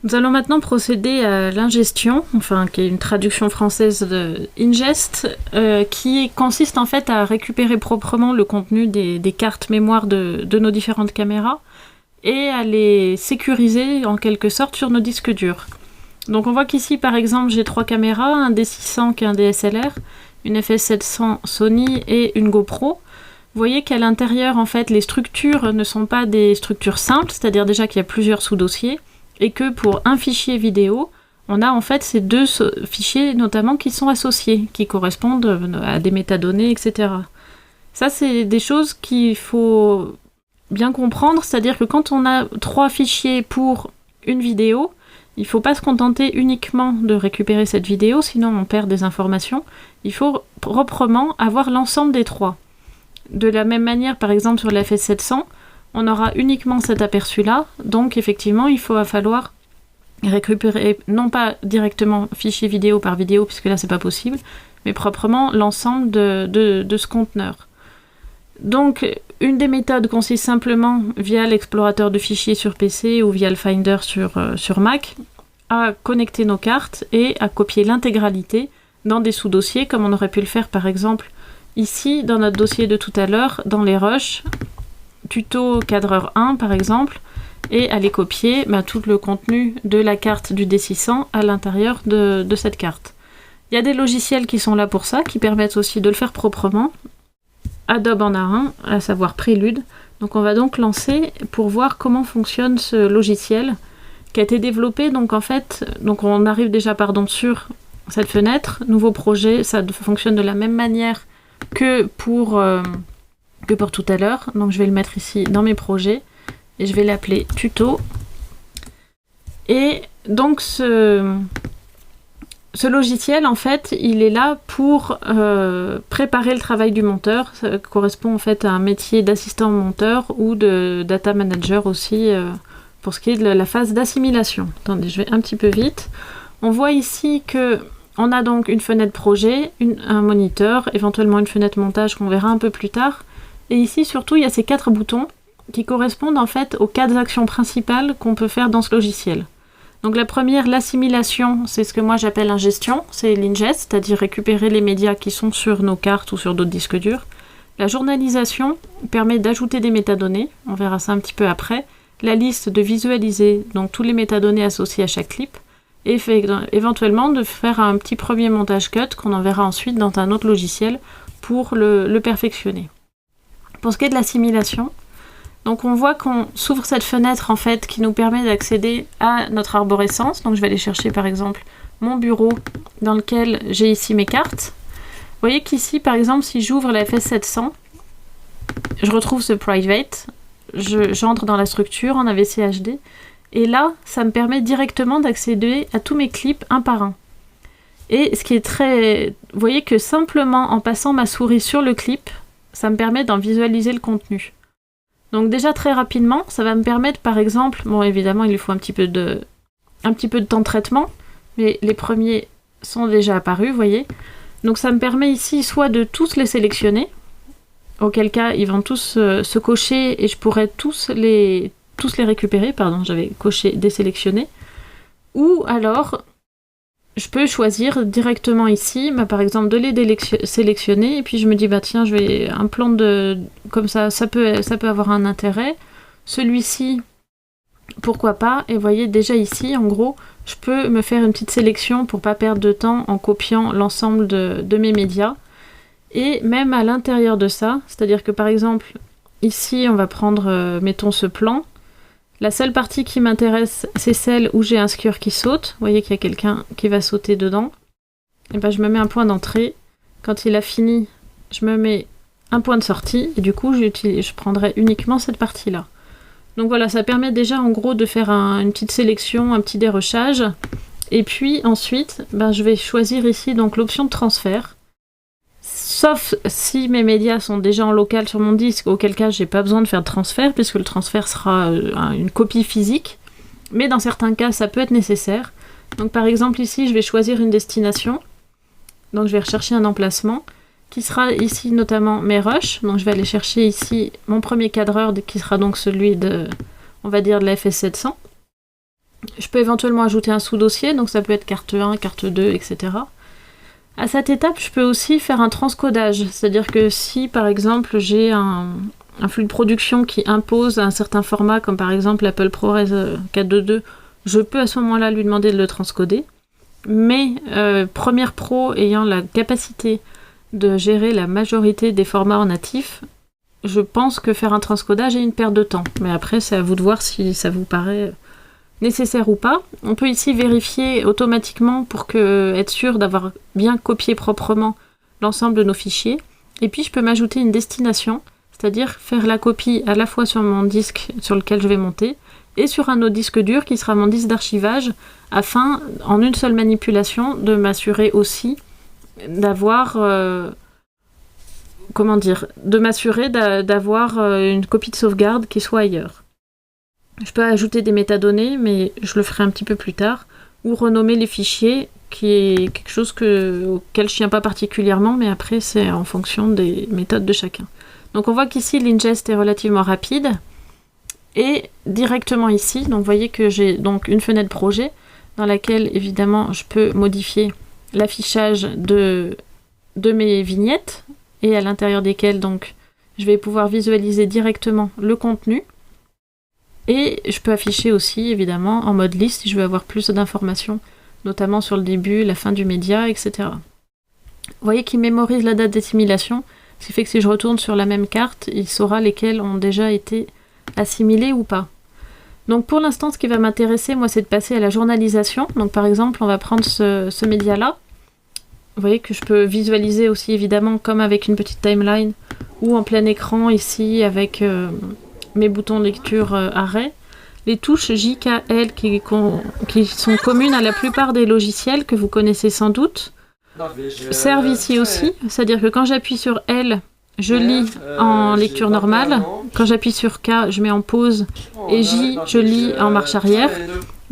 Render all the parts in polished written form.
Nous allons maintenant procéder à l'ingestion, enfin qui est une traduction française de ingest, qui consiste en fait à récupérer proprement le contenu des cartes mémoire de nos différentes caméras et à les sécuriser en quelque sorte sur nos disques durs. Donc on voit qu'ici par exemple j'ai 3 caméras, un D600 qui est un DSLR, une FS700 Sony et une GoPro. Vous voyez qu'à l'intérieur en fait les structures ne sont pas des structures simples, c'est-à-dire déjà qu'il y a plusieurs sous-dossiers, et que pour un fichier vidéo, on a en fait ces 2 fichiers notamment qui sont associés, qui correspondent à des métadonnées, etc. Ça, c'est des choses qu'il faut bien comprendre, c'est-à-dire que quand on a 3 fichiers pour une vidéo, il ne faut pas se contenter uniquement de récupérer cette vidéo, sinon on perd des informations. Il faut proprement avoir l'ensemble des 3. De la même manière, par exemple sur la FS700, on aura uniquement cet aperçu-là, donc effectivement, il va falloir récupérer, non pas directement fichier vidéo par vidéo, puisque là, c'est pas possible, mais proprement l'ensemble de ce conteneur. Donc, une des méthodes consiste simplement, via l'explorateur de fichiers sur PC ou via le Finder sur Mac, à connecter nos cartes et à copier l'intégralité dans des sous-dossiers, comme on aurait pu le faire par exemple ici, dans notre dossier de tout à l'heure, dans les rushs, tuto cadreur 1 par exemple, et aller copier tout le contenu de la carte du D600 à l'intérieur de cette carte. Il y a des logiciels qui sont là pour ça, qui permettent aussi de le faire proprement. Adobe en a un, à savoir Prélude. Donc on va donc lancer pour voir comment fonctionne ce logiciel qui a été développé. Donc en fait, on arrive déjà sur cette fenêtre, nouveau projet, ça fonctionne de la même manière que pour tout à l'heure. Donc je vais le mettre ici dans mes projets et je vais l'appeler tuto. Et donc ce logiciel en fait il est là pour préparer le travail du monteur. Ça correspond en fait à un métier d'assistant monteur ou de data manager aussi pour ce qui est de la phase d'assimilation. Attendez, je vais un petit peu vite. On voit ici que on a donc une fenêtre projet, un moniteur, éventuellement une fenêtre montage qu'on verra un peu plus tard. Et ici, surtout, il y a ces 4 boutons qui correspondent en fait aux 4 actions principales qu'on peut faire dans ce logiciel. Donc la première, l'assimilation, c'est ce que moi j'appelle ingestion, c'est l'ingest, c'est-à-dire récupérer les médias qui sont sur nos cartes ou sur d'autres disques durs. La journalisation permet d'ajouter des métadonnées, on verra ça un petit peu après. La liste de visualiser donc tous les métadonnées associées à chaque clip. Et éventuellement de faire un petit premier montage cut qu'on enverra ensuite dans un autre logiciel pour le perfectionner. Pour ce qui est de l'assimilation, donc on voit qu'on s'ouvre cette fenêtre en fait qui nous permet d'accéder à notre arborescence. Donc je vais aller chercher par exemple mon bureau dans lequel j'ai ici mes cartes. Vous voyez qu'ici par exemple si j'ouvre la FS700, je retrouve ce private, j'entre dans la structure en AVC HD. Et là, ça me permet directement d'accéder à tous mes clips un par un. Et ce qui est très... Vous voyez que simplement en passant ma souris sur le clip, ça me permet d'en visualiser le contenu. Donc déjà très rapidement, ça va me permettre par exemple... Bon évidemment, il lui faut un petit peu de temps de traitement, mais les premiers sont déjà apparus, vous voyez. Donc ça me permet ici soit de tous les sélectionner, auquel cas ils vont tous se cocher et je pourrais tous les récupérer, j'avais coché désélectionner, ou alors je peux choisir directement ici, par exemple de les sélectionner, et puis je me dis tiens, je vais un plan de comme ça peut avoir un intérêt, celui-ci pourquoi pas, et vous voyez déjà ici en gros je peux me faire une petite sélection pour pas perdre de temps en copiant l'ensemble de mes médias, et même à l'intérieur de ça, c'est-à-dire que par exemple ici on va prendre mettons ce plan. La seule partie qui m'intéresse, c'est celle où j'ai un skieur qui saute. Vous voyez qu'il y a quelqu'un qui va sauter dedans. Et je me mets un point d'entrée. Quand il a fini, je me mets un point de sortie. Et du coup, je prendrai uniquement cette partie-là. Donc voilà, ça permet déjà en gros de faire une petite sélection, un petit dérochage. Et puis ensuite, je vais choisir ici donc l'option de transfert. Sauf si mes médias sont déjà en local sur mon disque, auquel cas j'ai pas besoin de faire de transfert, puisque le transfert sera une copie physique. Mais dans certains cas, ça peut être nécessaire. Donc par exemple ici, je vais choisir une destination. Donc je vais rechercher un emplacement, qui sera ici notamment mes rushs. Donc je vais aller chercher ici mon premier cadreur, qui sera donc celui de, on va dire, de la FS700. Je peux éventuellement ajouter un sous-dossier, donc ça peut être carte 1, carte 2, etc. À cette étape, je peux aussi faire un transcodage, c'est-à-dire que si par exemple j'ai un flux de production qui impose un certain format, comme par exemple l'Apple ProRes 422, je peux à ce moment-là lui demander de le transcoder. Mais Premiere Pro ayant la capacité de gérer la majorité des formats en natif, je pense que faire un transcodage est une perte de temps. Mais après, c'est à vous de voir si ça vous paraît nécessaire ou pas. On peut ici vérifier automatiquement pour être sûr d'avoir bien copié proprement l'ensemble de nos fichiers. Et puis, je peux m'ajouter une destination, c'est-à-dire faire la copie à la fois sur mon disque sur lequel je vais monter et sur un autre disque dur qui sera mon disque d'archivage, afin, en une seule manipulation, de m'assurer aussi d'avoir une copie de sauvegarde qui soit ailleurs. Je peux ajouter des métadonnées, mais je le ferai un petit peu plus tard, ou renommer les fichiers, qui est quelque chose auquel je tiens pas particulièrement, mais après c'est en fonction des méthodes de chacun. Donc on voit qu'ici l'ingest est relativement rapide, et directement ici, donc vous voyez que j'ai donc une fenêtre projet, dans laquelle évidemment je peux modifier l'affichage de mes vignettes, et à l'intérieur desquelles donc je vais pouvoir visualiser directement le contenu. Et je peux afficher aussi évidemment en mode liste si je veux avoir plus d'informations, notamment sur le début, la fin du média, etc. Vous voyez qu'il mémorise la date d'assimilation, ce qui fait que si je retourne sur la même carte, il saura lesquelles ont déjà été assimilées ou pas. Donc pour l'instant, ce qui va m'intéresser, moi, c'est de passer à la journalisation. Donc par exemple, on va prendre ce média-là. Vous voyez que je peux visualiser aussi évidemment comme avec une petite timeline ou en plein écran ici avec mes boutons de lecture arrêt. Les touches J, K, L qui sont communes à la plupart des logiciels que vous connaissez sans doute servent ici aussi. C'est-à-dire que quand j'appuie sur L, je lis en lecture normale. Quand j'appuie sur K, je mets en pause. Et J, je lis en marche arrière.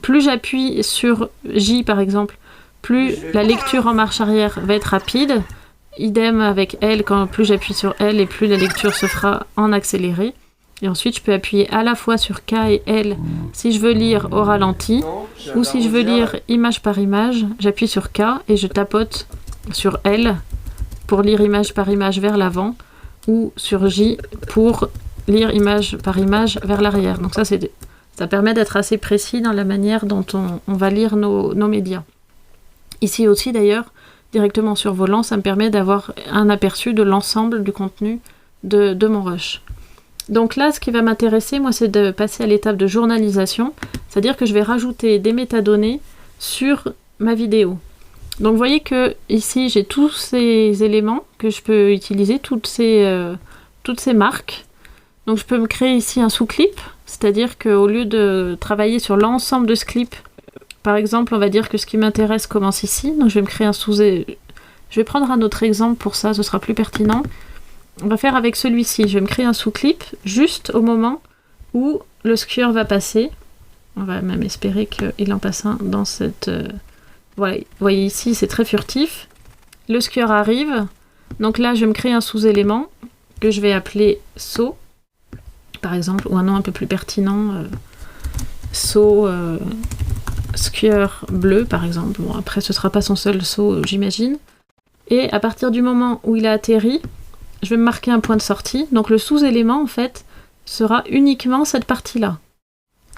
Plus j'appuie sur J par exemple, plus la lecture en marche arrière va être rapide. Idem avec L, plus j'appuie sur L et plus la lecture se fera en accéléré. Et ensuite, je peux appuyer à la fois sur K et L si je veux lire au ralenti, ou si je veux lire image par image, j'appuie sur K et je tapote sur L pour lire image par image vers l'avant, ou sur J pour lire image par image vers l'arrière. Donc ça permet d'être assez précis dans la manière dont on va lire nos médias. Ici aussi d'ailleurs, directement sur volant, ça me permet d'avoir un aperçu de l'ensemble du contenu de mon rush. Donc là, ce qui va m'intéresser, moi, c'est de passer à l'étape de journalisation, c'est-à-dire que je vais rajouter des métadonnées sur ma vidéo. Donc vous voyez que ici, j'ai tous ces éléments que je peux utiliser, toutes ces marques. Donc je peux me créer ici un sous-clip, c'est-à-dire qu'au lieu de travailler sur l'ensemble de ce clip, par exemple, on va dire que ce qui m'intéresse commence ici, donc je vais me créer je vais prendre un autre exemple pour ça, ce sera plus pertinent. On va faire avec celui-ci, je vais me créer un sous-clip juste au moment où le skieur va passer. On va même espérer qu'il en passe un dans cette... Voilà, vous voyez ici, c'est très furtif. Le skieur arrive, donc là je vais me créer un sous-élément que je vais appeler saut, par exemple, ou un nom un peu plus pertinent, saut skieur bleu, par exemple. Bon, après ce sera pas son seul saut, j'imagine. Et à partir du moment où il a atterri, je vais me marquer un point de sortie. Donc le sous-élément, en fait, sera uniquement cette partie-là.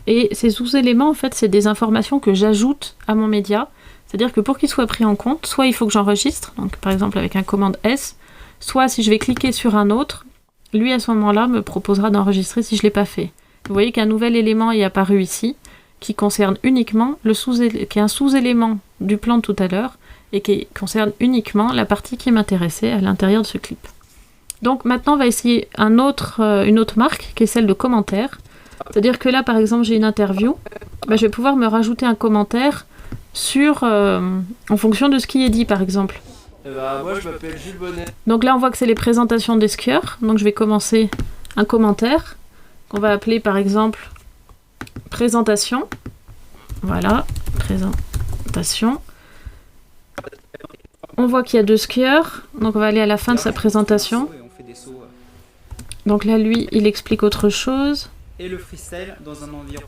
Et ces sous-éléments, en fait, c'est des informations que j'ajoute à mon média. C'est-à-dire que pour qu'il soit pris en compte, soit il faut que j'enregistre, donc par exemple avec un commande S, soit si je vais cliquer sur un autre, lui à ce moment-là me proposera d'enregistrer si je ne l'ai pas fait. Vous voyez qu'un nouvel élément est apparu ici, qui concerne uniquement qui est un sous-élément du plan de tout à l'heure, et qui concerne uniquement la partie qui m'intéressait à l'intérieur de ce clip. Donc maintenant on va essayer une autre marque, qui est celle de commentaire. C'est-à-dire que là par exemple j'ai une interview, je vais pouvoir me rajouter un commentaire en fonction de ce qui est dit par exemple. Moi je m'appelle Gilles Bonnet. Donc là on voit que c'est les présentations des skieurs, donc je vais commencer un commentaire qu'on va appeler par exemple présentation. Voilà, présentation. On voit qu'il y a 2 skieurs, donc on va aller à la fin de sa présentation. Donc là lui il explique autre chose. Et le freestyle dans un environnement.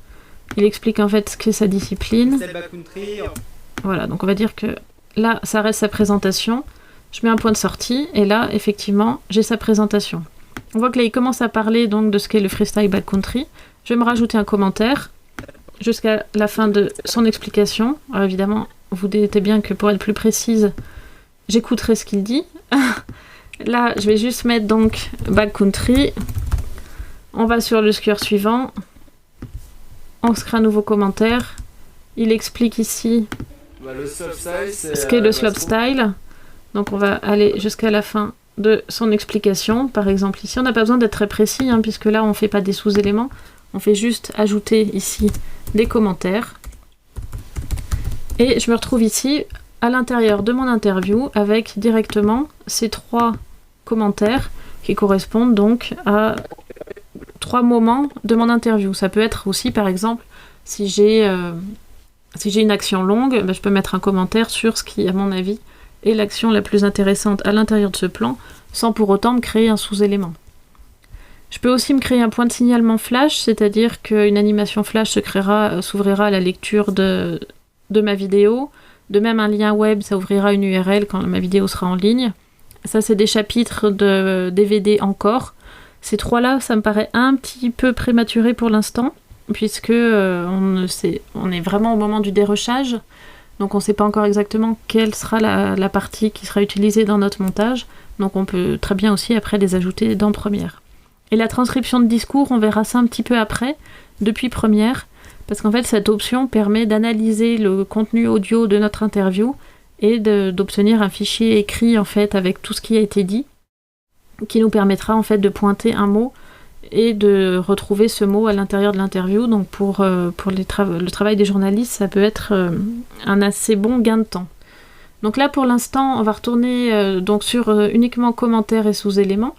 Il explique en fait ce qu'est sa discipline. C'est le backcountry. Voilà, donc on va dire que là, ça reste sa présentation. Je mets un point de sortie et là, effectivement, j'ai sa présentation. On voit que là, il commence à parler donc de ce qu'est le freestyle backcountry. Je vais me rajouter un commentaire jusqu'à la fin de son explication. Alors évidemment, vous doutez bien que pour être plus précise, j'écouterai ce qu'il dit. Là, je vais juste mettre donc backcountry. On va sur le skieur suivant. On se crée un nouveau commentaire. Il explique ici Le slopestyle, c'est ce qu'est le slopestyle. Donc on va aller jusqu'à la fin de son explication. Par exemple ici, on n'a pas besoin d'être très précis, puisque là on ne fait pas des sous-éléments. On fait juste ajouter ici des commentaires. Et je me retrouve ici à l'intérieur de mon interview avec directement ces 3 commentaires qui correspondent donc à 3 moments de mon interview. Ça peut être aussi par exemple si j'ai une action longue, je peux mettre un commentaire sur ce qui à mon avis est l'action la plus intéressante à l'intérieur de ce plan sans pour autant me créer un sous-élément. Je peux aussi me créer un point de signalement flash, c'est-à-dire qu'une animation flash s'ouvrira à la lecture de ma vidéo. De même, un lien web, ça ouvrira une URL quand ma vidéo sera en ligne. Ça, c'est des chapitres de DVD encore. Ces 3-là, ça me paraît un petit peu prématuré pour l'instant, puisque on est vraiment au moment du dérochage. Donc on ne sait pas encore exactement quelle sera la partie qui sera utilisée dans notre montage. Donc on peut très bien aussi après les ajouter dans Premiere. Et la transcription de discours, on verra ça un petit peu après, depuis Premiere, parce qu'en fait cette option permet d'analyser le contenu audio de notre interview et d'obtenir un fichier écrit en fait avec tout ce qui a été dit, qui nous permettra en fait de pointer un mot et de retrouver ce mot à l'intérieur de l'interview. Donc pour le travail des journalistes, ça peut être un assez bon gain de temps. Donc là pour l'instant, on va retourner donc sur uniquement commentaires et sous-éléments.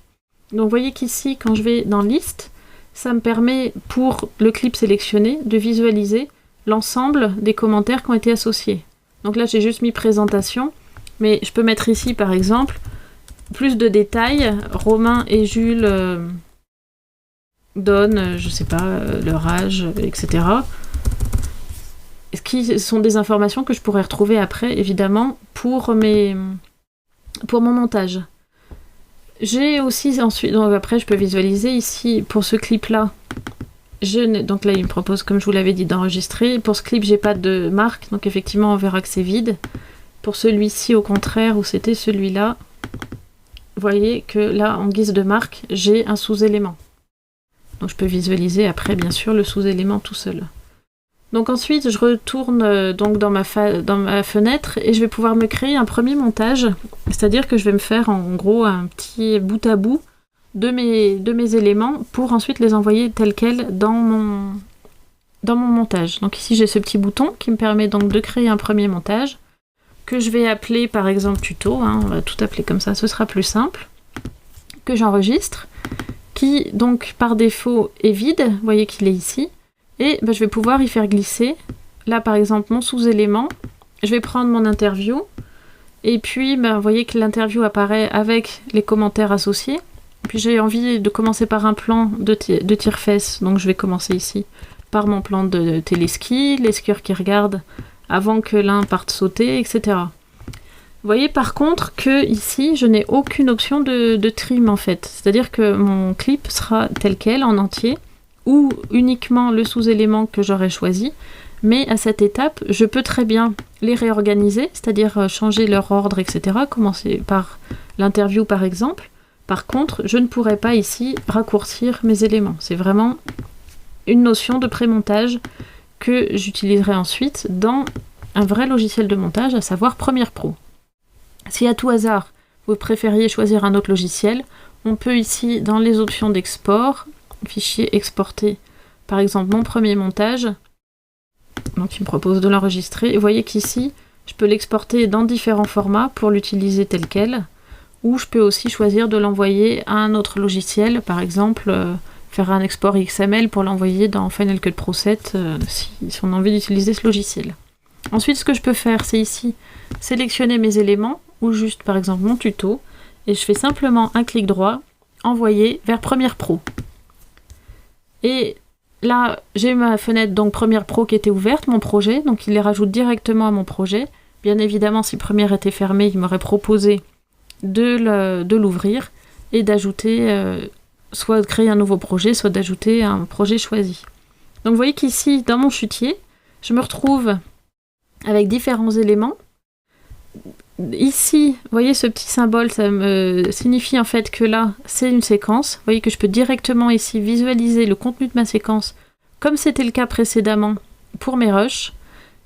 Donc vous voyez qu'ici, quand je vais dans liste, ça me permet pour le clip sélectionné de visualiser l'ensemble des commentaires qui ont été associés. Donc là j'ai juste mis présentation, mais je peux mettre ici par exemple plus de détails. Romain et Jules donnent, je sais pas, leur âge, etc. Ce qui sont des informations que je pourrais retrouver après, évidemment, pour mon montage. J'ai aussi ensuite, donc après je peux visualiser ici, pour ce clip-là, donc là il me propose, comme je vous l'avais dit, d'enregistrer. Pour ce clip, j'ai pas de marque, donc effectivement on verra que c'est vide. Pour celui-ci, au contraire, où c'était celui-là, vous voyez que là, en guise de marque, j'ai un sous-élément. Donc je peux visualiser après, bien sûr, le sous-élément tout seul. Donc ensuite, je retourne donc dans ma fenêtre et je vais pouvoir me créer un premier montage. C'est-à-dire que je vais me faire en gros un petit bout à bout de mes éléments pour ensuite les envoyer tels quels dans mon montage. Donc ici, j'ai ce petit bouton qui me permet donc de créer un premier montage que je vais appeler par exemple tuto. On va tout appeler comme ça, ce sera plus simple. Que j'enregistre, qui donc par défaut est vide. Vous voyez qu'il est ici. Et je vais pouvoir y faire glisser, là par exemple mon sous-élément, je vais prendre mon interview, et puis vous voyez que l'interview apparaît avec les commentaires associés, puis j'ai envie de commencer par un plan de tire-fesses, donc je vais commencer ici par mon plan de téléski, les skieurs qui regardent avant que l'un parte sauter, etc. Vous voyez par contre que ici je n'ai aucune option de trim en fait, c'est-à-dire que mon clip sera tel quel en entier, ou uniquement le sous-élément que j'aurais choisi, mais à cette étape, je peux très bien les réorganiser, c'est-à-dire changer leur ordre, etc., commencer par l'interview par exemple. Par contre, je ne pourrais pas ici raccourcir mes éléments. C'est vraiment une notion de pré-montage que j'utiliserai ensuite dans un vrai logiciel de montage, à savoir Premiere Pro. Si à tout hasard, vous préfériez choisir un autre logiciel, on peut ici, dans les options d'export, fichier exporté, par exemple mon premier montage, donc il me propose de l'enregistrer, et vous voyez qu'ici je peux l'exporter dans différents formats pour l'utiliser tel quel, ou je peux aussi choisir de l'envoyer à un autre logiciel, par exemple faire un export XML pour l'envoyer dans Final Cut Pro 7 si on a envie d'utiliser ce logiciel. Ensuite ce que je peux faire, c'est ici sélectionner mes éléments, ou juste par exemple mon tuto, et je fais simplement un clic droit, envoyer vers Premiere Pro. Et là, j'ai ma fenêtre donc Premiere Pro qui était ouverte, mon projet, donc il les rajoute directement à mon projet. Bien évidemment, si Premiere était fermé, il m'aurait proposé de l'ouvrir et d'ajouter, soit de créer un nouveau projet, soit d'ajouter un projet choisi. Donc vous voyez qu'ici, dans mon chutier, je me retrouve avec différents éléments. Ici, vous voyez ce petit symbole, ça me signifie en fait que là, c'est une séquence. Vous voyez que je peux directement ici visualiser le contenu de ma séquence, comme c'était le cas précédemment pour mes rushs.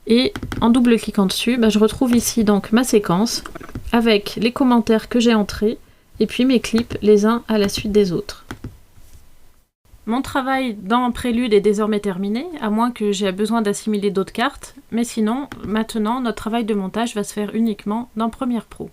Et en double-cliquant dessus, je retrouve ici donc ma séquence avec les commentaires que j'ai entrés et puis mes clips les uns à la suite des autres. Mon travail dans Prélude est désormais terminé, à moins que j'ai besoin d'assimiler d'autres cartes, mais sinon, maintenant, notre travail de montage va se faire uniquement dans Premiere Pro.